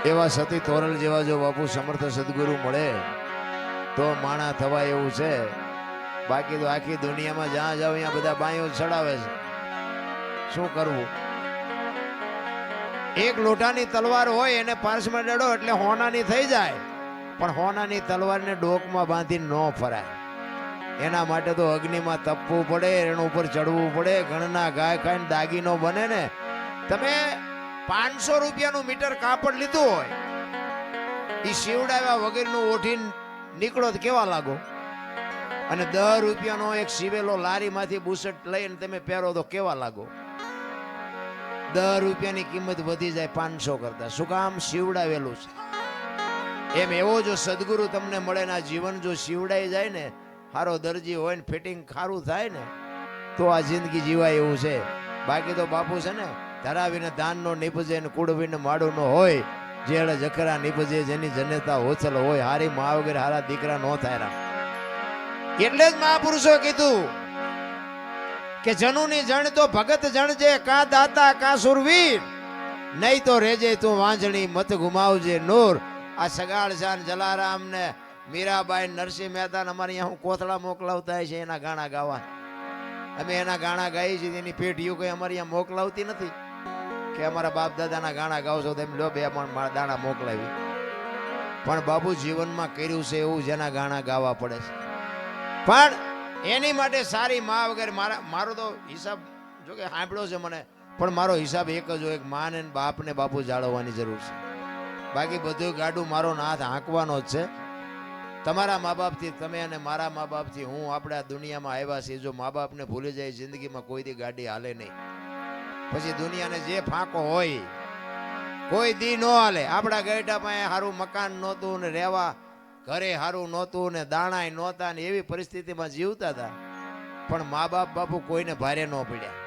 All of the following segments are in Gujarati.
એવા સતી તોરલ જેવા જો બાપુ સમર્થ સદગુરુ મળે તો માણા થવાય એવું છે. બાકી તો આખી દુનિયામાં જ્યાં જાવ ત્યાં બધા બાયો ચડાવે છે. શું કરવું? એક લોટાની તલવાર હોય એને પાર્શમાં ડડો એટલે હોનાની થઈ જાય, પણ હોનાની તલવારને ડોકમાં બાંધી ન ફરાય. એના માટે તો અગ્નિમાં તપવું પડે, એના ઉપર ચડવું પડે. ઘણના ગાય ખાઈને દાગીનો બને ને. તમે 500 રૂપિયાનું મીટર કાપડ લીધું હોય, એ શિવડાવ્યા વગરનું ઓઠીને નીકળો તો કેવા લાગો? અને 10 રૂપિયાનો એક સીવેલો લારીમાંથી બુશર્ટ લઈને તમે પહેરો તો કેવા લાગો? 10 રૂપિયાની કિંમત વધી જાય 500 કરતા. શું કામ? શિવડાવેલું છે. એમ એવો જો સદગુરુ તમને મળે ને, આ જીવન જો શિવડાઈ જાય ને, સારો દરજી હોય ને, ફિટિંગ ખારું થાય ને, તો આ જિંદગી જીવાય એવું છે. બાકી તો બાપુ છે ને, ધરાવીને ધાનનો નીપજે ને કુડવીને માડું ન હોય, જેડે જખરા નીપજે જેની જનેતા હોચલ હોય, હારી મા વગર હારા દીકરા નો થાય. એટલે જ મહાપુરુષો કીધું કે જનુની જણ તો ભગત જણજે, કા દાતા કા સુરવીર, નહીં તો રેજે તું વાંજણી મત ગુમાવજે નૂર. આ સગાળ શાન જલારામ ને મીરાબાઈ નરસિંહ મહેતા અમારે અહીંયા હું કોથળા મોકલાવતા છે એના ગાણા ગાવા. અમે એના ગાણા ગાઈએ છીએ, એની પેઢીઓ કઈ અમારે અહીંયા મોકલાવતી નથી કે અમારા બાપ દાદાના ગાણા ગાવશો તો એમ લો 2 પણ દાણા મોકલાવી. પણ બાપુ જીવનમાં કર્યું છે એવું જેના ગાણા ગાવા પડે છે. પણ એની માટે સારી મા વગર મારો તો હિસાબ જો કે સાંભળ્યો છે મને, પણ મારો હિસાબ એક જ હોય, મા ને બાપ ને બાપુ જાળવવાની જરૂર છે. બાકી બધું ગાડું મારો નાથ હાંકવાનો જ છે. તમારા મા બાપથી તમે અને મારા મા બાપથી હું આપણે આ દુનિયામાં આવ્યા છીએ. જો મા બાપને ભૂલી જાય જિંદગીમાં કોઈ દી ગાડી હાલે નહીં. પછી દુનિયાને જે ફાંકો હોય કોઈ દી ન હાલે. આપણા ગઈઢા પાસે સારું મકાન નહોતું ને રહેવા ઘરે સારું નહોતું ને દાણાય નહોતા ને એવી પરિસ્થિતિમાં જીવતા હતા, પણ મા બાપ બાપુ કોઈને ભારે ન પડ્યા.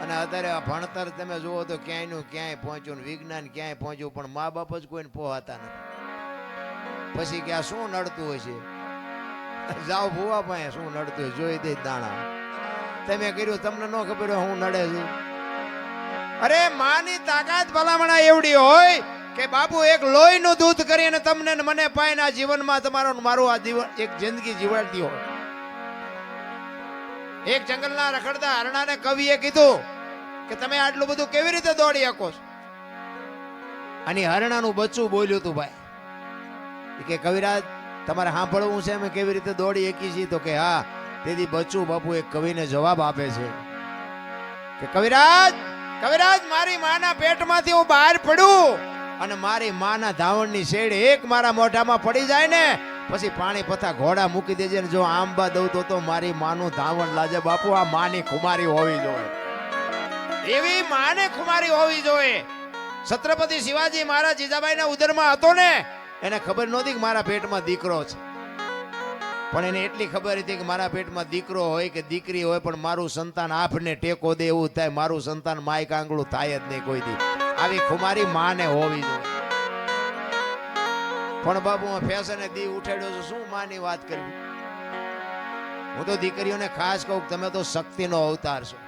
અને અત્યારે આ ભણતર તમે જુઓ તો ક્યાંયનું ક્યાંય પહોંચ્યું ને વિજ્ઞાન ક્યાંય પહોંચ્યું, પણ મા બાપ જ કોઈને પહોંચતા નથી. પછી કે આ શું નડતું હોય છે? જાઓ ભૂવા પાસે શું નડતું હોય જોઈ દે દાણા. તમે કર્યું તમને ન ખબર હોય હું નડે છે? અરે માની તાકાત ભલામણા એવડી હોય કે બાપુ એક લોહીનું દૂધ કરીને તમને ને મને પાઈને આ જીવનમાં તમારો મારું આ જીવન એક જિંદગી જીવાડતી હોય. એક જંગલના રખડતા હરણાને કવિએ કીધું કે તમે આટલું બધું કેવી રીતે દોડી શકો છો? અને હરણાનું બચ્ચું બોલ્યું હતું ભાઈ કે કવિરાજ તમારે સાંભળવું છે અમે કેવી રીતે દોડી શકી છીએ? તો કે હા. તેથી બચ્ચું બાપુ એક કવિને જવાબ આપે છે કે કવિરાજ મારી માના પેટમાંથી હું બહાર પડું અને મારી માના ધાવણની શેડ એક મારા મોઢામાં પડી જાય ને, પછી પાણી પથા ઘોડા મૂકી દેજે ને જો આંબા દઉં તો મારી માનું ધાવણ લાજે. બાપુ આ માની ખુમારી હોવી જોઈએ, એવી માને ખુમારી હોવી જોઈએ. છત્રપતિ શિવાજી મહારાજ જીજાબાઈના ઉદરમાં હતો ને, એને ખબર નહોતી કે મારા પેટમાં દીકરો છે, પણ એને એટલી ખબર હતી કે મારા પેટમાં દીકરો હોય કે દીકરી હોય, પણ મારું સંતાન આફને ટેકો દે એવું થાય, મારું સંતાન માય કાંગળું થાય જ નહીં કોઈ દી. આવી ખુમારી માને હોવી જોઈએ. પણ બાબુ હું ફેશને દી ઉઠાડ્યો છું, શું માની વાત કરવી? હું તો દીકરીઓને ખાસ કહું તમે તો શક્તિનો અવતાર છો.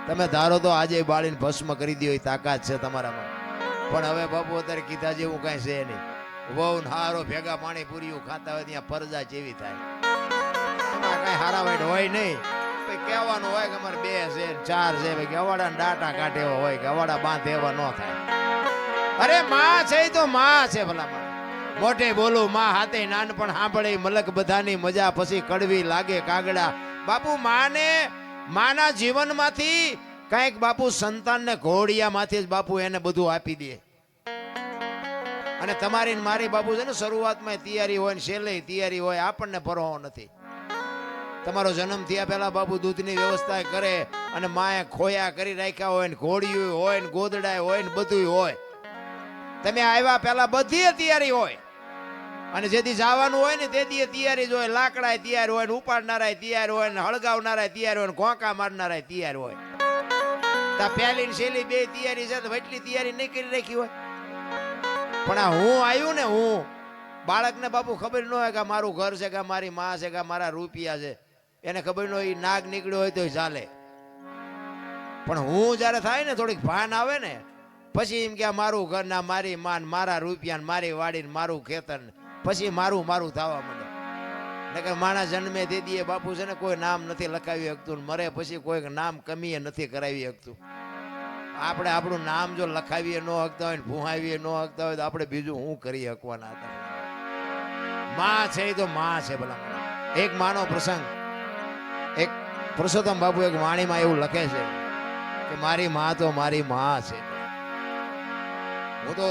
તમે ધારો તો આજે બાળીને ભસ્મ કરી દો, તાકાત છે તમારામાં. પણ હવે બાપુ અત્યારે કીધા જેવું કઈ છે નહીં. વહુ હારો ભેગા પાણી પૂરીયું ખાતા હોય ત્યાં પરજા જેવી થાય. એમાં કઈ હારા વાઈટ હોય નહીં. કહેવાનું હોય કે અમારે 2 છે 4 છે, ગવાડા ડાટા કાઢે એવો હોય, ગવાડા બાંધે એવા ન થાય. અરે માં છે તો માં છે ભલા. મોઢે બોલું માં હાથે નાનપણ સાંભળે મલક બધાની મજા, પછી કડવી લાગે કાગડા. બાપુ માના જીવનમાંથી કઈક બાપુ સંતાનને ઘોડિયામાંથી જ બાપુ એને બધું આપી દે. અને તમારી મારી બાપુ છે ને શરૂઆતમાં તૈયારી હોય ને છેલ્લે તૈયારી હોય, આપણને પરવાહ નથી. તમારો જન્મ થયા પહેલા બાપુ દૂધની વ્યવસ્થા કરે અને માએ ખોયા કરી રાખ્યા હોય ને ઘોડિયું હોય ને ગોદડા હોય ને બધું હોય. તમે આવ્યા પહેલા બધી તૈયારી હોય, અને જેથી જવાનું હોય ને તેથી તૈયારી જ હોય. લાકડા તૈયાર હોય ને ઉપાડનારા તૈયાર હોય ને હળગાવનારા તૈયાર હોય ને ઘોંકા મારનારા તૈયાર હોય. તા પહેલી ને છેલ્લી 2 તૈયારી છે તો એટલી તૈયારી નહીં કરી રાખી હોય. પણ આ હું આવ્યું ને, હું બાળકને બાપુ ખબર ન હોય કે મારું ઘર છે કે મારી માં છે કે મારા રૂપિયા છે. એને ખબર ન હોય નાગ નીકળ્યો હોય તો ચાલે, પણ હું જયારે થાય ને થોડીક ભાન આવે ને પછી એમ કે આ મારું ઘર ના મારી માન મારા રૂપિયા મારી વાડી મારું ખેતર પછી મારું મારું થવા માંડે. નકર માણસ જન્મે દે દીએ બાપુ છે ને કોઈ નામ નથી લખાવી શકતું, મરે પછી કોઈ નામ કમીએ નથી કરાવી શકતું. આપણે આપણું નામ જો લખાવીએ ન હકતા હોય ને ભૂહાવીએ ન હકતા હોય તો આપણે બીજું શું કરી શકવાના હતા. માં છે એ તો માં છે. ભલા એક માનો પ્રસંગ, એક પુરુષોત્તમ બાપુ એક વાણીમાં એવું લખે છે કે મારી માં તો મારી માં છે. હું તો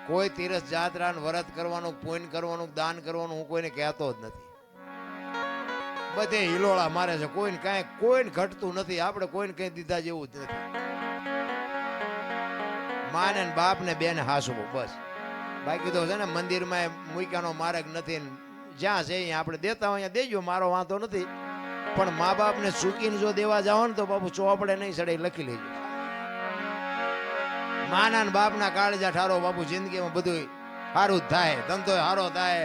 કોઈ તીરથ જાત્રા વ્રત કરવાનું, પુણ્ય કરવાનું, દાન કરવાનું હું કોઈને કહેતો જ નથી. બધે હિલોળા મારે છે, કોઈને કાંઈ કોઈને ઘટતું નથી. આપણે કોઈને કઈ દીધા જેવું જ નથી. માને ને બાપ ને બેને હાસવું બસ. બાકી તો છે ને મંદિરમાં મૂક્યાનો માર્ગ નથી. જ્યાં છે અહીંયા આપણે દેતા હોય અહીંયા દેજો, મારો વાંધો નથી. પણ મા બાપને ચૂકીને જો દેવા જાઓ ને તો બાપુ ચોપડે નહીં સડે લખી લેજો. માના ને બાપના કાળજા ઠારો બાપુ જિંદગીમાં બધું સારું જ થાય, ધંધો સારો થાય,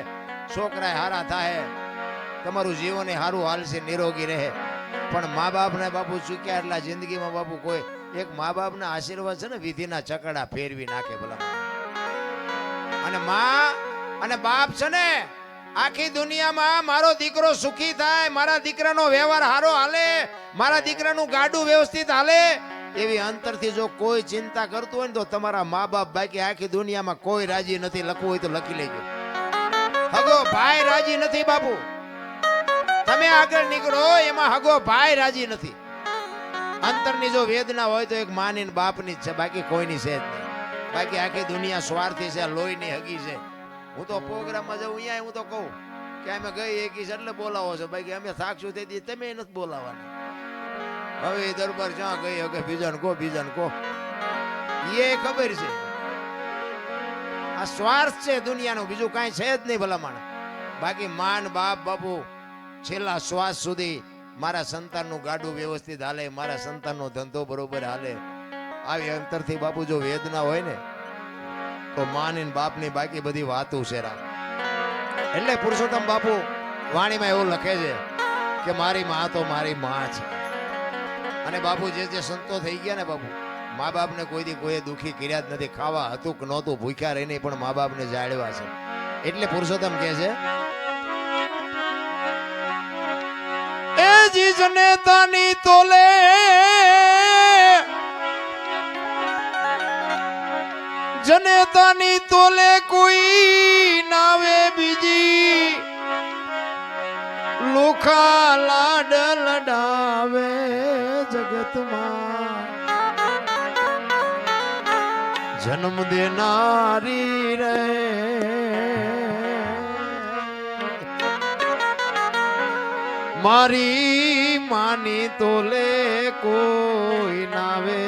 છોકરા સારા થાય, તમારું જીવન સારું હાલશે, નિરોગી રહે. પણ મા બાપને બાપુ ચૂક્યા એટલા જિંદગીમાં બાપુ કોઈ એક મા બાપના આશીર્વાદ છે ને વિધિના ચકડા ફેરવી નાખે ભલા. અને મા અને બાપ છે ને આખી દુનિયામાં મારો દીકરો સુખી થાય, મારા દીકરાનો વ્યવહાર સારો હાલે, મારા દીકરાનું ગાડું વ્યવસ્થિત હાલે, એવી અંતરથી જો કોઈ ચિંતા કરતું હોય ને તો તમારા મા બાપ બાકી આખી દુનિયામાં કોઈ રાજી નથી. લખવું હોય તો લખી લેજો. હગો ભાઈ રાજી નથી બાપુ. તમે આગળ નીકળો એમાં હગો ભાઈ રાજી નથી. અંતરની જો વેદના હોય તો એક માની બાપની જ છે, બાકી કોઈની છે જ નહીં. બાકી આખી દુનિયા સ્વાર્થી છે, લોહીની હગી છે. હું તો પ્રોગ્રામમાં જાઉં અહીંયા હું તો કહું કે અમે ગઈ એકી એટલે બોલાવો છો, બાકી અમે થાકશું તેથી તમે નથી બોલાવવાના. હવે એ દરબાર જ્યાં ગઈ હવે બીજાને કહો, બીજાને કહો, એ ખબર છે. આ સ્વાર્થ છે દુનિયાનો, બીજું કાંઈ છે જ નહીં ભલામણ. બાકી માન બાપ બાપુ છેલ્લા શ્વાસ સુધી મારા સંતાનનું ગાડું વ્યવસ્થિત હાલે, મારા સંતાનનો ધંધો બરોબર હાલે, આવી અંતરથી બાપુ જો વેદના હોય ને તો માની બાપની બાકી બધી વાતો છે રામ. એટલે પુરુષોત્તમ બાપુ વાણીમાં એવું લખે છે કે મારી માં તો મારી માં છે. અને બાપુ જે જે સંતો થઈ ગયા ને બાપુ, મા બાપને કોઈ દી કોઈ દુખી કર્યા જ નથી. ખાવા હતું કે નહોતું, ભૂખ્યા રહી નહીં, પણ મા બાપને જાળવા છે. એટલે પુરુષોત્તમ કહે છે એ જી જનેતાની તોલે જનેતાની તોલે કોઈ નાવે બીજી, લોખા લાડ લડાવે જગતમાં, જન્મ દેનારી રે મારી માની તોલે કોઈ નાવે,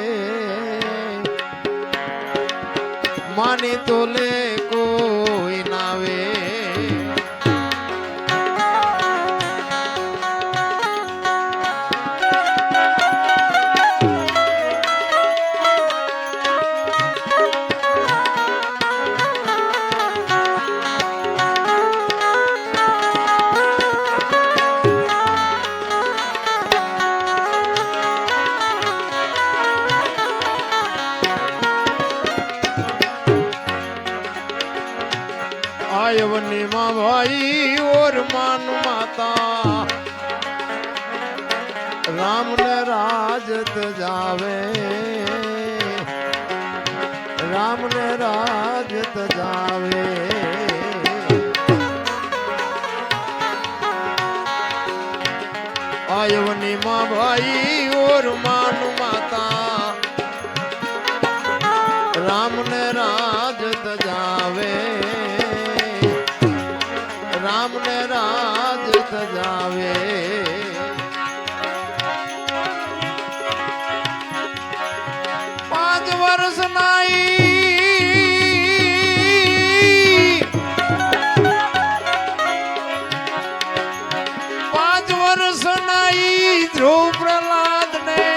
માની તોલે કોઈ નાવે. आयवनी माँ भाई और मान माता, राम ने राजत जावे, राम ने राजत जावे. आयवनी माँ भाई और मान माता, राम ने राजत जावे, राम ने राज सजावे. 5 વર્ષ નાઈ 5 વર્ષ નાઈ ધ્રુવ પ્રહલાદ ને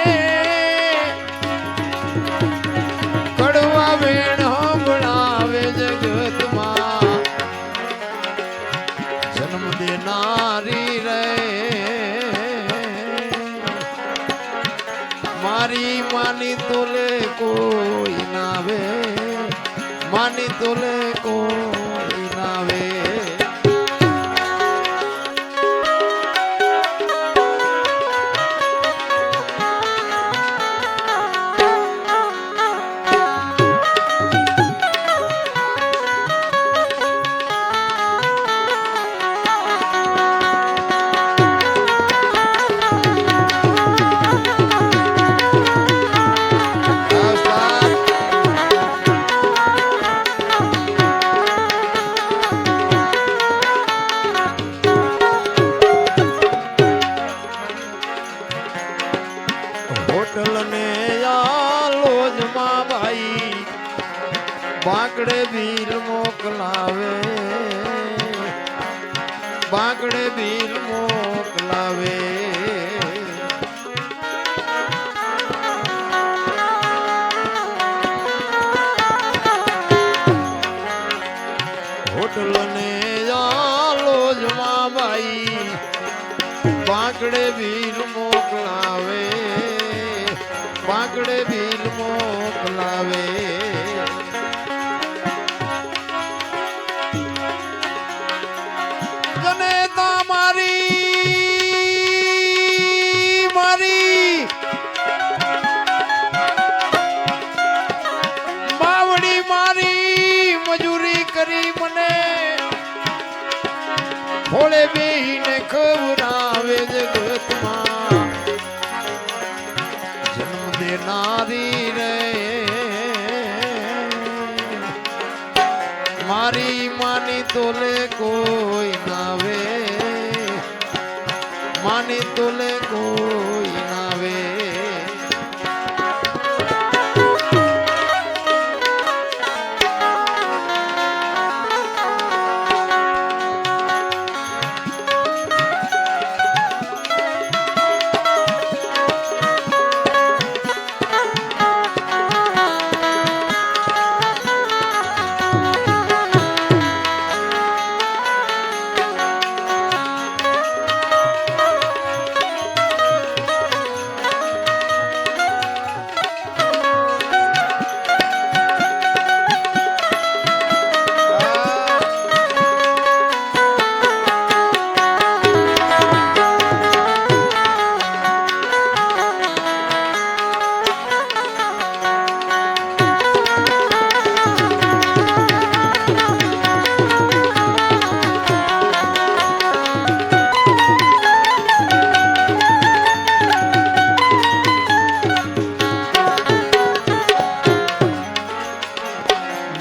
કડવા વેણ સંભળાવે જગતમાં, નારી રે કોઈ નાવે માની તોલે કોઈ નાવે હોટલ ને લોજમાં ભાઈ બાંકડે બિલ મોકલાવે બાંકડે બિલ મોકલાવે હોટલ ને લોજમાં ભાઈ બાંકડે બિલ મોકલાવે બાંકડે બિલ મોકલાવે જનેતા મારી બાવડી મારી મજૂરી કરી મને ભોળે બેહીને ખવડાવે જગતમાં જન્મ દેનારી રે મારી માની તોલે કોઈ નાવે માની તોલે કોઈ નાવે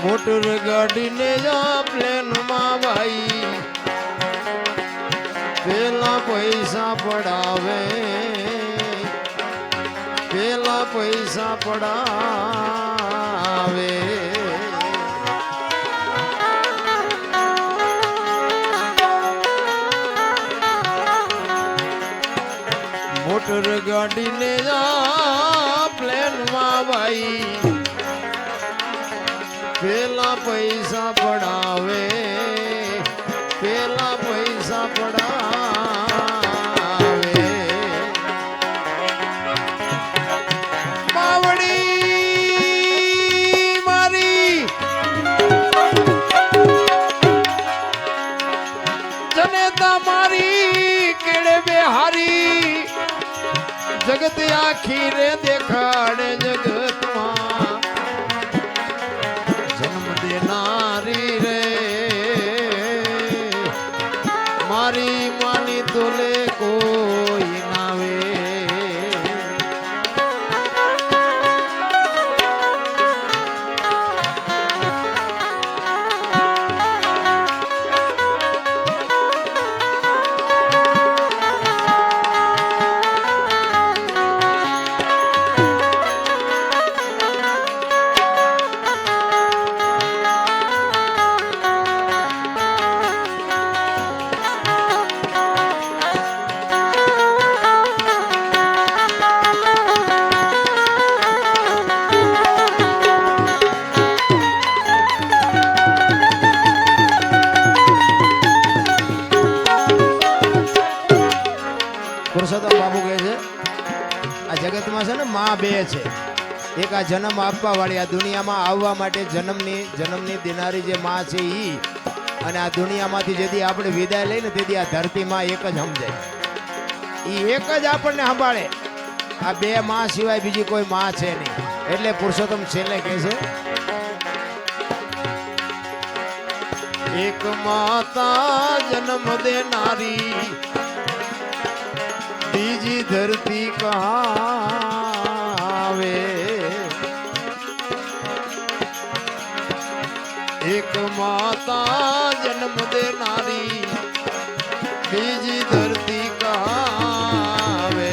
મોટર ગાડીને જા પ્લેનમાં ભાઈ પેલા પૈસા પડાવે પેલા પૈસા પડાવે મોટર ગાડીને જા પ્લેનમાં ભાઈ પેલા પૈસા પડાવે પેલા પૈસા પડાવે બાવડી મારી જનેતા મારી કેળે બેહારી જગત આખી રે દેખાડે જગતમાં નારી રે મારી માની તોલે કોઈ નાવે એક આ જન્મ આપવા વાળી, આ દુનિયામાં આવવા માટે જન્મની દેનારી જે માં છે ઈ, અને આ દુનિયામાંથી જેથી આપણે વિદાય લઈને તેથી આ ધરતીમાં એક જ સમજાય, ઈ એક જ આપણને સંભાળે. આ બે માં સિવાય બીજી કોઈ માં છે નહીં. એટલે પુરુષોત્તમ છેલ્લે કહે છે, એક માતા જન્મ દેનારી બીજી ધરતી કહાવે. એક માતા જન્મ દેનારી બીજી ધરતી કહાવે.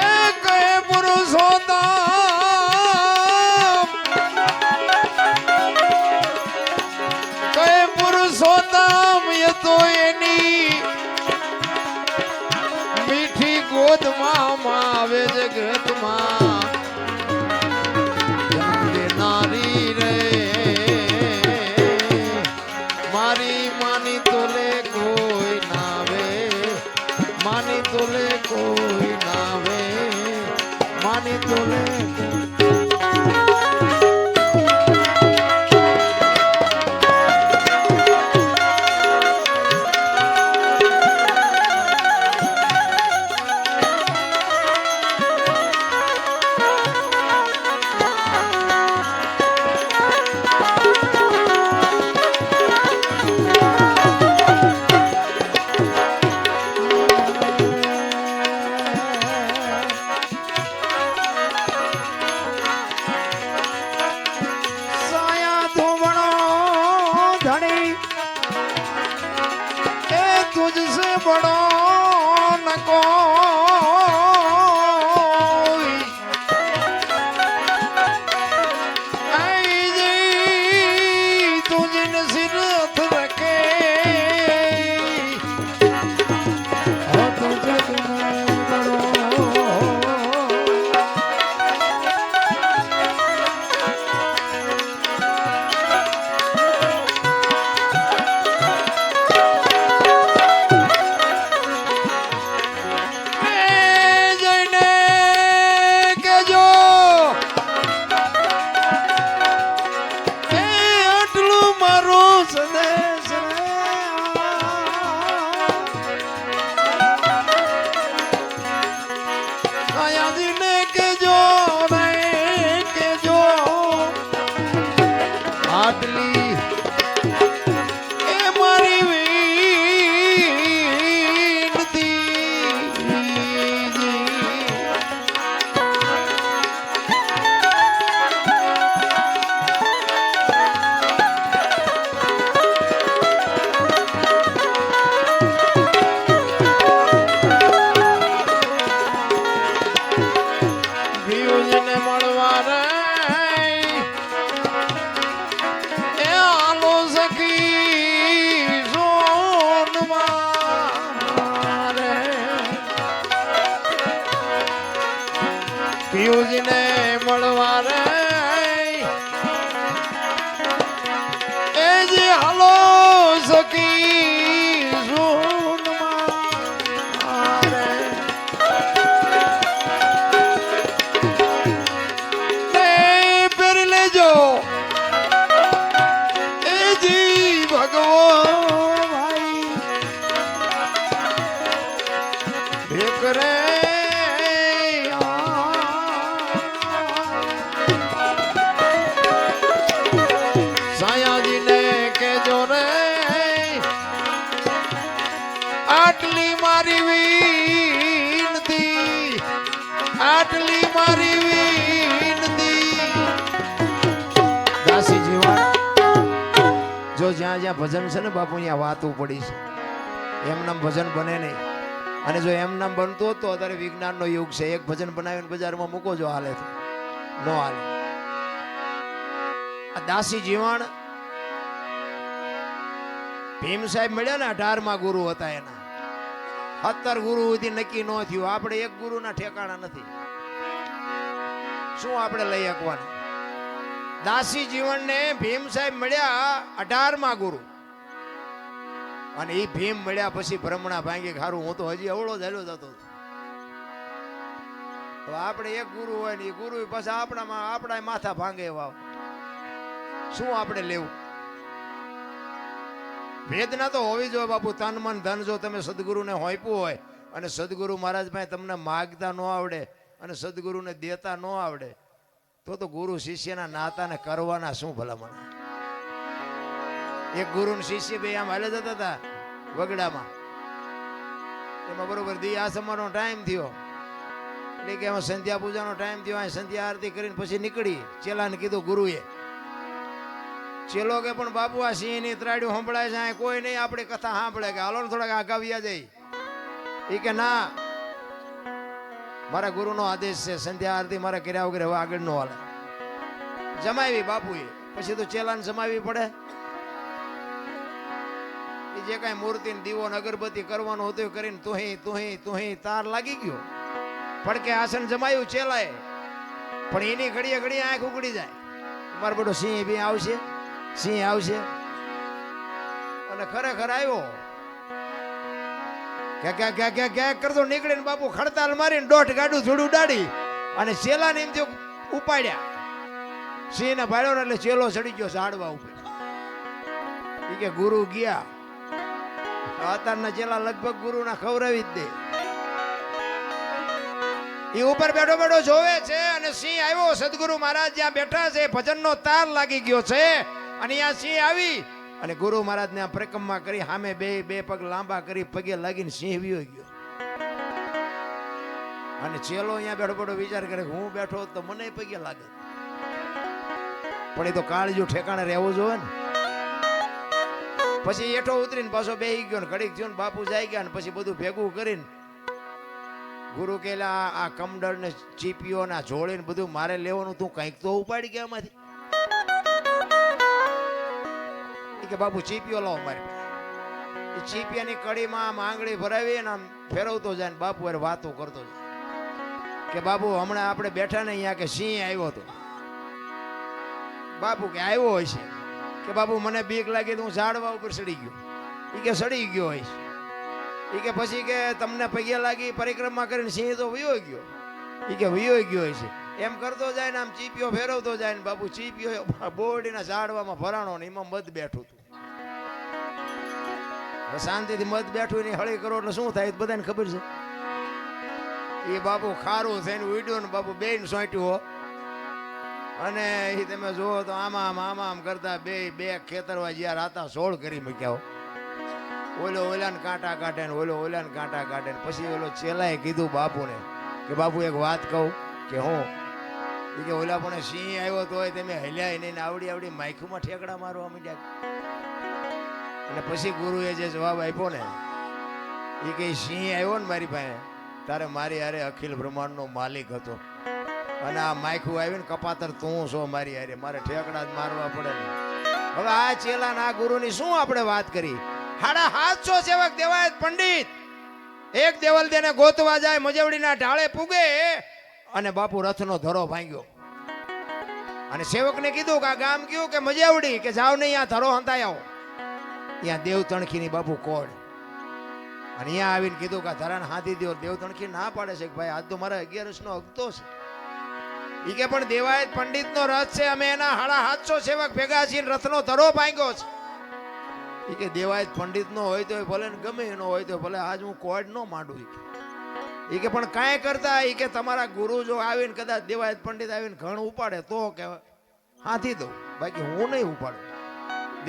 એક પુરુષોત્તમ એ તો એની મીઠી ગોદમાં આવે જગતમાં નારી રે. મારી માની તોલે કોઈ નાવે, માની તોલે કોઈ નાવે, માની તોલે तुझसे बड़ो न कोई, आई जी तुझने सिर रखे तुझे बड़ो. પિયુષને મળવા રે એ જે હાલો સખી સોનમાં રે તે પેર લેજો એ જી ભગવો ભાઈ ભેક રે આટલી મારી વિનતી, આટલી મારી વિનતી. દાસી જીવન જો જ્યાં જ્યાં ભજન છે ને બાપુ અહીંયા વાતું પડી છે, એમ નામ ભજન બને નહીં. અને જો એમ નામ બનતું હોત તો અત્યારે વિજ્ઞાનનો યુગ છે, એક ભજન બનાવીને બજારમાં મૂકો જો હાલે તો ન હાલે. આ દાસી જીવન ભીમ સાહેબ મળ્યા ને 18મા ગુરુ હતા એના, 17 ગુરુ સુધી નક્કી ન થયું. આપણે એક ગુરુના ઠેકાણા નથી, શું આપણે લઈ શકવાના? દાસી જીવનને ભીમ સાહેબ મળ્યા 18મા ગુરુ, અને એ ભીમ મળ્યા પછી ભ્રમણા ભાંગી ખારું. હું તો હજી અવળો જ હાલ્યો જતો, તો આપણે એક ગુરુ હોય ને એ ગુરુ પાછા આપણા માથા ભાંગે એવા શું આપણે લેવું? વેદના તો હોવી જોઈએ બાપુ. તન મન ધન જો તમે સદગુરુને હોઈપું હોય અને સદગુરુ મહારાજ પાસે તમને માગતા ન આવડે અને સદગુરુને દેતા ન આવડે તો ગુરુ શિષ્યના નાતાને કરવાના શું ભલામણ? એક ગુરુ ને શિષ્ય બે આમ હાલે જતા હતા વગડામાં. એમાં બરોબર દી આસમાનો ટાઈમ થયો એટલે કે એમાં સંધ્યા પૂજાનો ટાઈમ થયો. અહીં સંધ્યા આરતી કરીને પછી નીકળી. ચેલાને કીધું ગુરુએ. ચેલો કે પણ બાપુ આ સિંહ ની ત્રાડ્યું સંભળાય છે, અહીં કોઈ નહીં આપણી કથા સાંભળે કે હાલો ને થોડાક આગાવ્યા જાય. એ કે ના, મારા ગુરુનો આદેશ છે, સંધ્યા આરતી મારે કર્યા વગર હવે આગળ નો હાલે. જમાવી બાપુએ. પછી તો ચેલાને જમાવી પડે. એ જે કઈ મૂર્તિ દીવો ને અગરબત્તી કરવાનું હતું કરીને તુહી તાર લાગી ગયો. પડકે આસન જમાયું ચેલાએ, પણ એની ઘડીએ ઘડીએ આંખ ઉગડી જાય. મારો બેટો સિંહ બી આવશે, સિંહ આવશે. અને ખરેખર આવ્યો. ક્યાંક કરતો નીકળીને બાપુ ખડતાલ મારીને દોઢ ગાડું થોડું ઉડાડી અને ચેલાને એમ થયું ઉપાડ્યા. સિંહ ને ભાડ્યો એટલે ચેલો ચડી ગયો ઝાડવા ઉપર. એ કે ગુરુ ગયા. અત્યારના ચેલા લગભગ ગુરુના ખવડાવી જ દે. એ ઉપર બેઠો બેઠો જોવે છે અને સિંહ આવ્યો. સદગુરુ મહારાજ જ્યાં બેઠા છે ભજનનો તાર લાગી ગયો છે અને અહીંયા સિંહ આવી અને ગુરુ મહારાજ ને પરિક્રમા કરી સામે બે પગ લાંબા કરી પગે લાગીને સિંહ વિયો ગયો. અને ચેલો અહીંયા બેઠો બેઠો વિચાર કરે હું બેઠો તો મને પગે લાગે, પણ એ તો કાળજુ ઠેકાણે રહેવું જોઈએ ને. પછી એઠો ઉતરીને પાછો બેહી ગયો ને ઘડીક થયો ને બાપુ જાય ગયા ને પછી બધું ભેગું કરીને ગુરુ કેલા આ કમડળ ને ચીપીઓ ના જોડીને બધું મારે લેવાનું, તું કઈક તો ઉપાડી ગયા એમાંથી. કે બાપુ ચીપીઓ લાવો મારી. એ ચીપિયાની કડીમાં આમ આંગળી ભરાવી ને આમ ફેરવતો જાય ને બાપુ અરે વાતો કરતો જાય કે બાપુ હમણાં આપણે બેઠા ને અહીંયા કે સિંહ આવ્યો હતો. બાપુ કે આવ્યો હોય છે કે બાપુ મને બીક લાગી તો હું ઝાડવા ઉપર ચડી ગયો. એ કે સડી ગયો હોય છે. એ કે પછી કે તમને પગે લાગી પરિક્રમા કરીને સિંહ તો વયો ગયો. એ કે વયો ગયો હોય છે. એમ કરતો જાય ને આમ ચીપીઓ ફેરવતો જાય ને બાપુ ચીપીઓ બોરડીના ઝાડવામાં ભરાણો ને એમાં મધ બેઠું હતું. શાંતિથી મધ બેઠું ને હળી કરો એટલે શું થાય બધાને ખબર છે. એ બાપુ ખારું થઈને ઉડ્યો ને બાપુ બેન સોંટ્યું અને એ તમે જુઓ તો આમ કરતા બે ખેતરવા જ્યાં રાતા સોળ કરી મૂક્યા. ઓલાને કાંટા કાઢે ને ઓલાને કાંટા કાઢે ને પછી ઓલો ચેલાએ કીધું બાપુને કે બાપુ એક વાત કહું કે હું કે ઓલા પણ સિંહ આવ્યો તો તમે હલ્યા નહીં આવડી માઇકમાં ઠેકડા મારવા માંડ્યા. અને પછી ગુરુએ જે જવાબ આપ્યો ને એ કે સિંહ આવ્યો ને મારી પાસે તારે મારી હારે અખિલ બ્રહ્માંડનો માલિક હતો અને આ માયખું આવીને કપાતર તું છો મારી હારે, મારે ઠેકડા જ મારવા પડે ને. હવે આ ચેલા ના ગુરુની શું આપણે વાત કરી. 750 સેવક દેવાયત પંડિત એક દેવલ દેને ગોતવા જાય, મજવડીના ઢાળે પૂગે અને બાપુ રથનો ધરો ભાંગ્યો અને સેવકને કીધું કે આ ગામ કયું કે મજવડી, કે જાવ નહીં આ ધરો હંતાઈ આવો. ત્યાં દેવ તણખીની બાપુ કોડ અને અહીંયા આવીને કીધું કે ધરાને હાથી દો. દેવ તણખી ના પાડે છે કે ભાઈ આજ તો મારા 11 નો અગતો છે. એ કે પણ દેવાયત પંડિત નો રથ છે, અમે એના 750 સેવક ભેગા છીએ, રથનો ધરો ભાંગ્યો છે. એ કે દેવાયત પંડિત નો હોય તો ભલે ને ગમે એનો હોય તો ભલે આજ હું કોડ નો માંડું. એ કે પણ કાંઈ કરતા એ કે તમારા ગુરુ જો આવીને કદાચ દેવાયત પંડિત આવીને ઘણ ઉપાડે તો કે હાથી દઉં, બાકી હું નહીં ઉપાડું.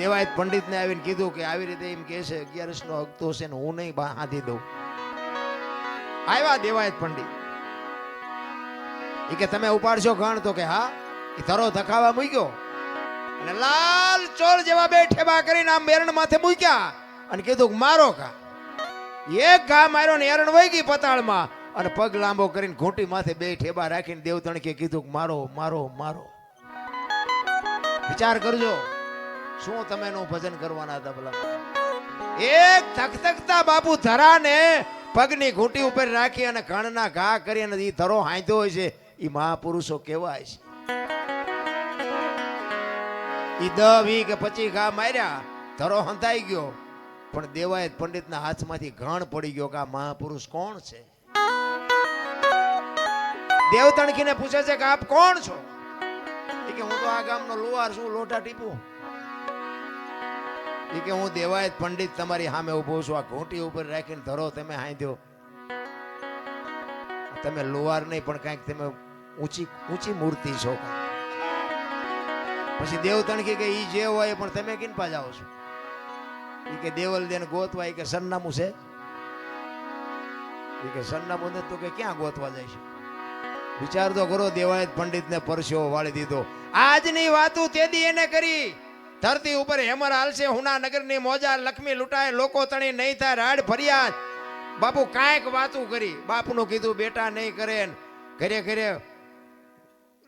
દેવાયત પંડિત ને આવીને કીધું કે આવી રીતે એમ કે છે 11 નો અગતો છે ને હું નહીં હાથી દઉં. આવ્યા દેવાયત પંડિત. એ કે તમે ઉપાડશો ઘણ તો કે હા. એ ધરો ધખાવા મૂક્યો અને લાલ ચોળ જેવા બે ઠેબા કરીને આમ એરણ માથે મૂક્યા અને કીધું મારો કા. એક ઘા માર્યો ને એરણ વહી ગઈ પતાળમાં અને પગ લાંબો કરીને ઘૂંટી માથે બે ઠેબા રાખીને દેવ તણકે કીધું મારો મારો મારો. વિચાર કરજો શું તમે નું ભજન કરવાના હતા ભલા. એક ધકધકતા બાપુ ધરાને પગની ઘૂંટી ઉપર રાખી અને ઘણના ઘા કરી અને એ ધરો હાંધ્યો હોય છે. એ મહાપુરુષો કેવાય છે. ઈ 10, 20 કે 25 ઘા માર્યા, ધરો હંતાઈ ગયો, પણ દેવાયત પંડિતના હાથમાંથી ઘણ પડી ગયો કે આ મહાપુરુષ કોણ છે. દેવતણખીને પૂછે છે કે આપ કોણ છો? એ કે હું તો આ ગામનો લુહાર છું, લોટા ટીપું. એ કે હું દેવાયત પંડિત તમારી સામે ઉભો છું, આ ઘૂંટી ઉપર રાખીને ધરો તમે હાંધ્યો. તમે લુહાર નહીં પણ કાંઈક તમે ઊંચી ઊંચી મૂર્તિ છો. પછી દેવતણખી કે ઈ જે હોય પણ તમે કિનપા જાઓ છો? એ કે દેવલ દેન ગોતવા. એ કે સરનામું છે? એ કે સરનામું નથી તો કે ક્યાં ગોતવા જાય છે? વિચાર તો કરો, દેવાયત પંડિતને પરસ્યો વાળી દીધો. આજની વાતું તેદી એને કરી. ધરતી ઉપર હેમર હાલશે, હુના નગરની મોજા લક્ષ્મી લૂંટાય, લોકો તણી નહીં થાય રાડ ફરિયાદ. બાપુ કાંઈક વાતું કરી. બાપનું કીધું બેટા નહીં કરે, ઘરે ઘરે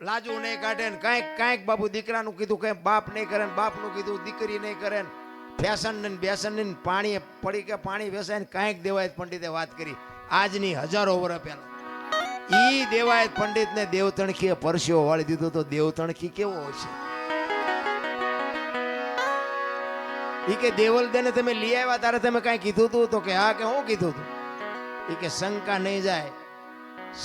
લાજુ નહીં કાઢે, કાંઈક કાંઈક બાપુ દીકરાનું કીધું કઈ બાપ નહીં કરે, બાપનું કીધું દીકરી નહીં કરે, ફેશન ને બેસન ને પાણી પડી કે પાણી વેસાય ને કાંઈક દેવાયત પંડિતે વાત કરી. આજની હજારો વર્ષ પહેલા ઈ દેવાયત પંડિત ને દેવતણખીએ પરસ્યો વાળી દીધો. તો દેવતણખી કેવો હશે? ઈ કે દેવલ દેને તમે લઈ આવ્યા ત્યારે તમે કાંઈ કીધું તું? તો કે હા. કે હું કીધું તું? ઈ કે શંકા નહીં જાય,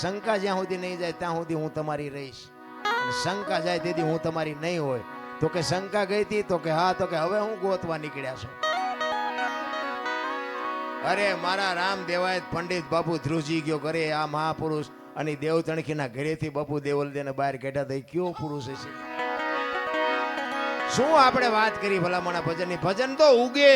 શંકા જ્યાં સુધી નહીં જાય ત્યાં સુધી હું તમારી રહીશ, અને શંકા જાય તેથી હું તમારી નહીં હોય. તો કે શંકા ગઈ હતી? તો કે હા. તો કે હવે હું ગોતવા નીકળ્યા છો? અરે મારા રામ દેવાયત પંડિત બાપુ ધ્રુજી ગયો કરે આ મહાપુરુષ, અને દેવતણખીના ઘરેથી બાપુ દેવલ દેને બહાર કાઢ્યા. થઈ કયો પુરુષ છે? શું આપણે વાત કરી ભલામણા ભજનની? ભજન તો ઉગે.